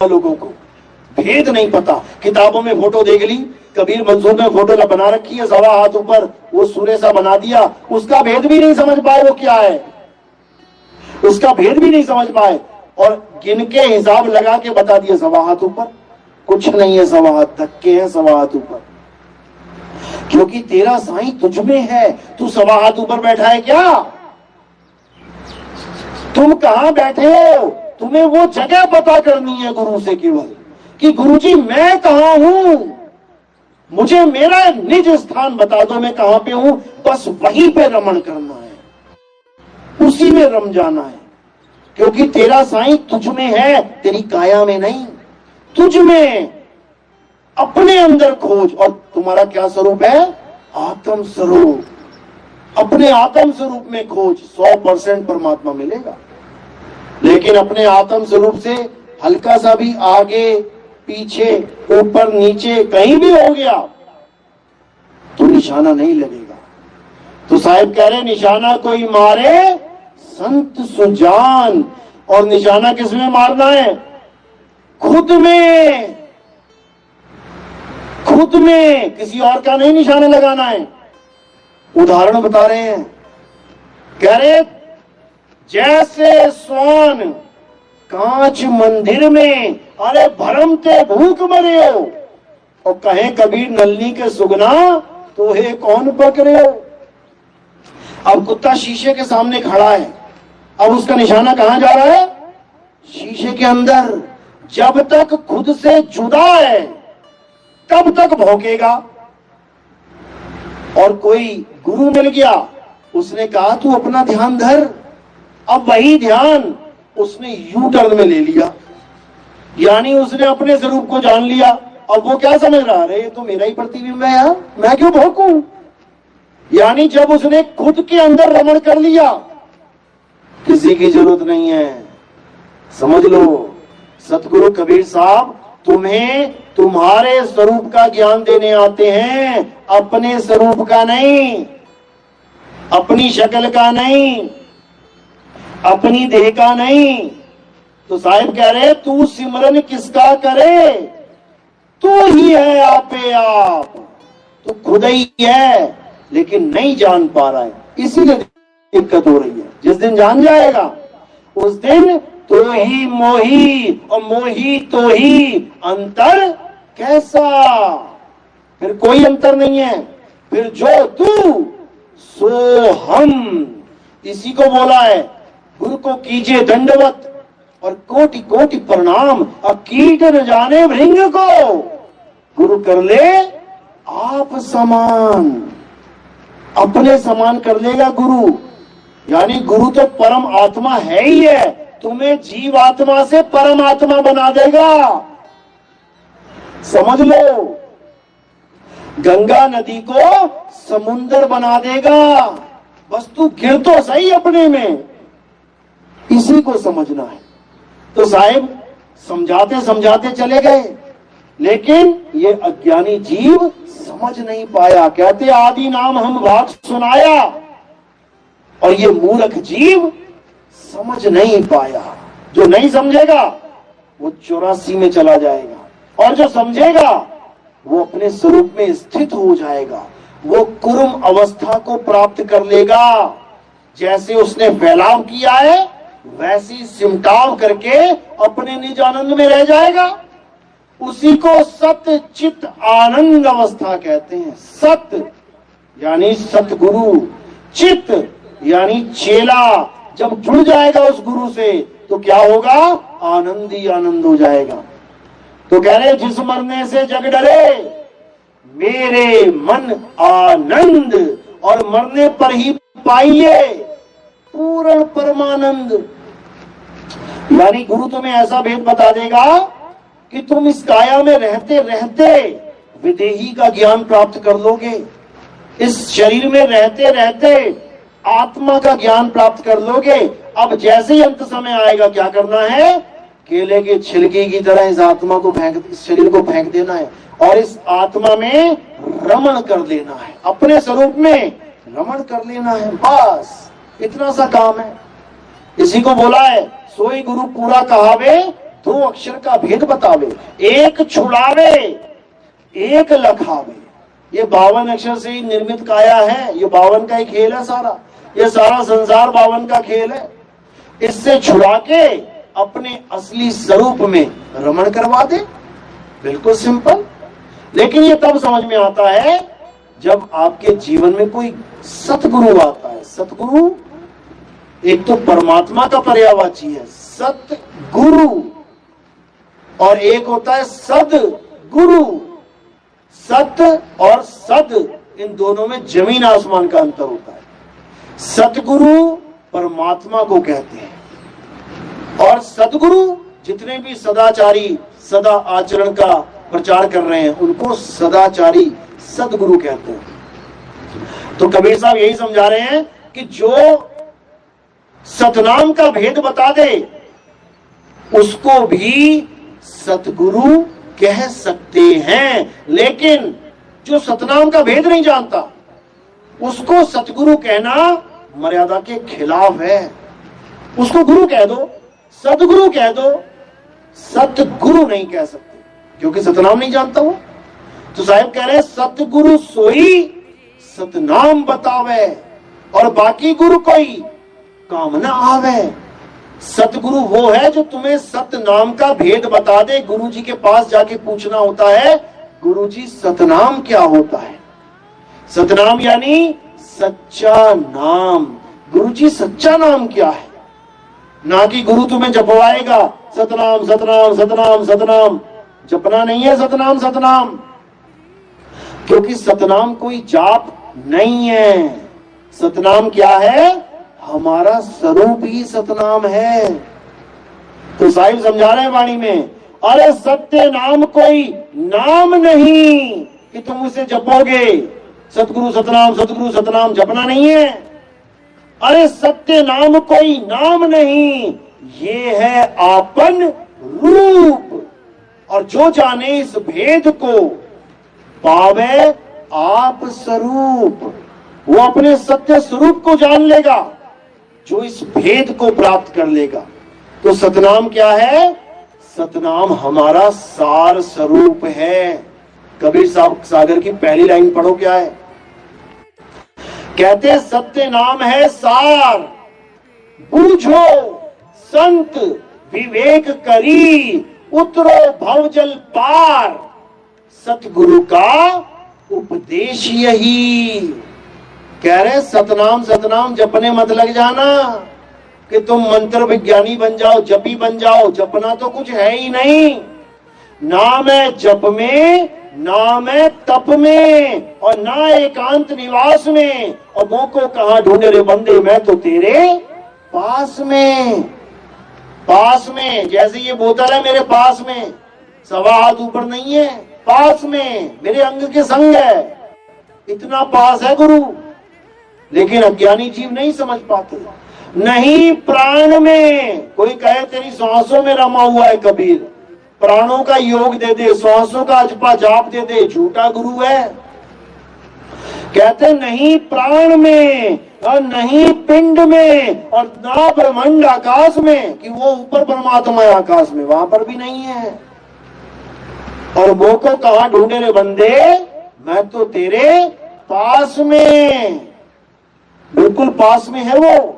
लोगों को भेद नहीं पता। किताबों में फोटो देख ली, कबीर मंसूर में फोटो बना रखी है, सवा हाथ ऊपर वो सूर्य सा बना दिया, उसका भेद भी नहीं समझ पाए वो क्या है, उसका भेद भी नहीं समझ पाए, और गिन के हिसाब लगा के बता दिया सवा हाथ ऊपर। कुछ नहीं है सवा हाथ, धक्के हैं सवा हाथ ऊपर, क्योंकि तेरा साईं तुझ में है। तू सवा हाथ ऊपर बैठा है क्या? तुम कहां बैठे हो? तुम्हें वो जगह पता करनी है गुरु से केवल, कि गुरुजी मैं कहां हूं, मुझे मेरा निज स्थान बता दो, मैं कहां पे हूं, बस वहीं पे रमण करना है, उसी में रम जाना है। क्योंकि तेरा साईं तुझ में है, तेरी काया में नहीं, तुझ में। अपने अंदर खोज। और तुम्हारा क्या स्वरूप है? आत्म स्वरूप। अपने आत्म स्वरूप में खोज, 100% परमात्मा मिलेगा। लेकिन अपने आत्म स्वरूप से हल्का सा भी आगे पीछे ऊपर नीचे कहीं भी हो गया तो निशाना नहीं लगेगा। तो साहिब कह रहे निशाना कोई मारे संत सुजान। और निशाना किसमें मारना है? खुद में, खुद में, किसी और का नहीं निशाना लगाना है। उदाहरण बता रहे हैं, कह रहे जैसे स्वान कांच मंदिर में, अरे भरमते भूख मरे हो, और कहे कबीर नलनी के सुगना तो हे कौन पकड़े हो। अब कुत्ता शीशे के सामने खड़ा है, अब उसका निशाना कहां जा रहा है? शीशे के अंदर। जब तक खुद से जुदा है तब तक भौंकेगा। और कोई गुरु मिल गया, उसने कहा तू अपना ध्यान धर, अब वही ध्यान उसने यू टर्न में ले लिया, यानी उसने अपने स्वरूप को जान लिया। अब वो क्या समझ रहा है? ये तो मेरा ही प्रतिबिंब है यार, मैं क्यों भौंकूं। यानी जब उसने खुद के अंदर रमण कर लिया, किसी की जरूरत नहीं है। समझ लो, सतगुरु कबीर साहब तुम्हें तुम्हारे स्वरूप का ज्ञान देने आते हैं, अपने स्वरूप का नहीं, अपनी शक्ल का नहीं, अपनी देह का नहीं। तो साहिब कह रहे तू सिमरन किसका करे, तू ही है आपे आप, तू खुद ही है, लेकिन नहीं जान पा रहा है, इसीलिए दिक्कत हो रही है। जिस दिन जान जाएगा उस दिन तो ही मोही, और मोही तो ही अंतर कैसा। फिर कोई अंतर नहीं है, फिर जो तू सो हम। इसी को बोला है गुरु को कीजिए दंडवत और कोटि कोटि प्रणाम, और कीट न जाने भृंग को गुरु कर ले आप समान। अपने समान कर लेगा गुरु, यानी गुरु तो परम आत्मा है ही है, तुम्हें जीव आत्मा से परम आत्मा बना देगा। समझ लो, गंगा नदी को समुंदर बना देगा, बस तू गिर तो सही अपने में। इसी को समझना है। तो साहिब समझाते समझाते चले गए, लेकिन ये अज्ञानी जीव समझ नहीं पाया। कहते आदि नाम हम भाग सुनाया, और ये मूर्ख जीव समझ नहीं पाया। जो नहीं समझेगा वो 84 में चला जाएगा, और जो समझेगा वो अपने स्वरूप में स्थित हो जाएगा, वो कुर्म अवस्था को प्राप्त कर लेगा। जैसे उसने फैलाव किया है वैसी सिमटाव करके अपने निज आनंद में रह जाएगा। उसी को सत्य चित्त आनंद अवस्था कहते हैं। सत्य यानी सतगुरु, चित्त यानी चेला जब जुड़ जाएगा उस गुरु से तो क्या होगा? आनंद ही आनंद हो जाएगा। तो कह रहे जिस मरने से जग डरे मेरे मन आनंद, और मरने पर ही पाइए पूर्ण परमानंद। यानी गुरु तुम्हें ऐसा भेद बता देगा कि तुम इस काया में रहते रहते विदेही का ज्ञान प्राप्त कर लोगे, इस शरीर में रहते रहते आत्मा का ज्ञान प्राप्त कर लोगे। अब जैसे ही अंत समय आएगा क्या करना है? केले के छिलके की तरह इस आत्मा को इस शरीर को फेंक देना है, और इस आत्मा में रमण कर लेना है, अपने स्वरूप में रमण कर लेना है। बस इतना सा काम है। इसी को बोला है सोई गुरु पूरा कहावे दो अक्षर का भेद बतावे, एक छुड़ावे एक लखावे। ये 52 अक्षर से ही निर्मित काया है, ये 52 का ही खेल है सारा, ये सारा संसार 52 का खेल है। इससे छुड़ा के अपने असली स्वरूप में रमण करवा दे, बिल्कुल सिंपल। लेकिन ये तब समझ में आता है जब आपके जीवन में कोई सतगुरु आता है। सतगुरु एक तो परमात्मा का पर्यायवाची है सतगुरु, और एक होता है सदगुरु। सत और सद, इन दोनों में जमीन आसमान का अंतर होता है। सतगुरु परमात्मा को कहते हैं, और सदगुरु जितने भी सदाचारी, सदा आचरण का प्रचार कर रहे हैं, उनको सदाचारी सदगुरु कहते हैं। तो कबीर साहब यही समझा रहे हैं कि जो सतनाम का भेद बता दे उसको भी सतगुरु कह सकते हैं। लेकिन जो सतनाम का भेद नहीं जानता उसको सतगुरु कहना मर्यादा के खिलाफ है। उसको गुरु कह दो, सदगुरु कह दो, सतगुरु नहीं कह सकते क्योंकि सतनाम नहीं जानता वो। तो साहिब कह रहे हैं सतगुरु सोई सतनाम बतावे, और बाकी गुरु कोई काम न आवे। सतगुरु वो है जो तुम्हें सतनाम का भेद बता दे। गुरु जी के पास जाके पूछना होता है, गुरु जी सतनाम क्या होता है? सतनाम यानी सच्चा नाम। गुरु जी सच्चा नाम क्या है? ना कि गुरु तुम्हें जपवाएगा सतनाम सतनाम सतनाम सतनाम। जपना नहीं है सतनाम सतनाम, क्योंकि सतनाम कोई जाप नहीं है। सतनाम क्या है? हमारा स्वरूप ही सतनाम है। तो साहिब समझा रहे हैं वाणी में, अरे सत्य नाम कोई नाम नहीं कि तुम उसे जपोगे। सतगुरु सतनाम जपना नहीं है। अरे सत्य नाम कोई नाम नहीं, ये है आपन रूप। और जो जाने इस भेद को पावे आप स्वरूप, वो अपने सत्य स्वरूप को जान लेगा जो इस भेद को प्राप्त कर लेगा। तो सतनाम क्या है? सतनाम हमारा सार स्वरूप है। कबीर सागर की पहली लाइन पढ़ो, क्या है? कहते सत्य नाम है सार, बूझो संत विवेक करी, उतरो भवजल पार। सतगुरु का उपदेश यही। कह रहे सतनाम सतनाम जपने मत लग जाना कि तुम मंत्र विज्ञानी बन जाओ, जपी बन जाओ। जपना तो कुछ है ही नहीं। नाम है जप में, नाम है तप में, और ना एकांत निवास में। और वो को कहां ढूंढे रे बंदे, मैं तो तेरे पास में। पास में, जैसे ये बोतल है मेरे पास में, 1.25 हाथ ऊपर नहीं है, पास में, मेरे अंग के संग है। इतना पास है गुरु। लेकिन अज्ञानी जीव नहीं समझ पाते। नहीं प्राण में, कोई कहे तेरी सांसों में रमा हुआ है कबीर, प्राणों का योग दे दे, सांसों का अजपा जाप दे दे, झूठा गुरु है। कहते नहीं प्राण में और नहीं पिंड में और ना ब्रह्मांड आकाश में, कि वो ऊपर परमात्मा है आकाश में, वहां पर भी नहीं है। और वो को कहा ढूंढे रे बंदे, मैं तो तेरे पास में, बिल्कुल पास में है वो।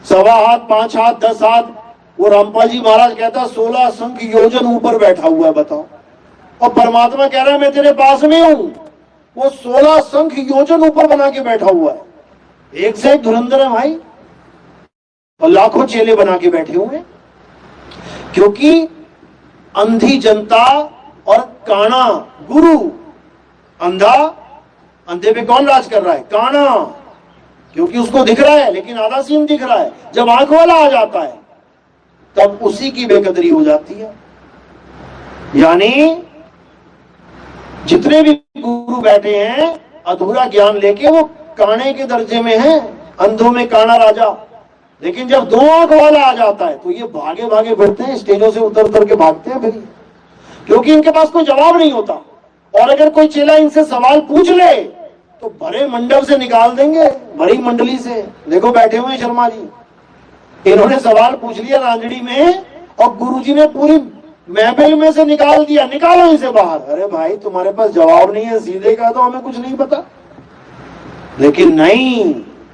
1.25 हाथ, 5 हाथ, 10 हाथ। वो रामपाल जी महाराज कहता 16 संख्य योजन ऊपर बैठा हुआ है, बताओ। और परमात्मा कह रहा है मैं तेरे पास में हूं। वो 16 संख्य योजन ऊपर बना के बैठा हुआ है। एक से एक धुरंधर है भाई, और लाखों चेले बना के बैठे हुए। क्योंकि अंधी जनता और काना गुरु। अंधा, अंधे पे कौन राज कर रहा है? काना, क्योंकि उसको दिख रहा है लेकिन आधा सीन दिख रहा है। जब आंख वाला आ जाता है तब उसी की बेकदरी हो जाती है। यानी जितने भी गुरु बैठे हैं अधूरा ज्ञान लेके वो काने के दर्जे में हैं, अंधों में काना राजा। लेकिन जब 2 आंख वाला आ जाता है तो ये भागे भागे फिरते हैं, स्टेजों से उतर उतर के भागते हैं फिर, क्योंकि इनके पास कोई जवाब नहीं होता। और अगर कोई चेला इनसे सवाल पूछ ले तो भरे मंडप से निकाल देंगे, भरी मंडली से। देखो बैठे हुए हैं शर्मा जी, इन्होंने सवाल पूछ लिया रांझड़ी में और गुरुजी ने पूरी महफिल में से निकाल दिया, निकालो इसे बाहर। अरे भाई तुम्हारे पास जवाब नहीं है सीधे का, तो हमें कुछ नहीं पता। लेकिन नहीं,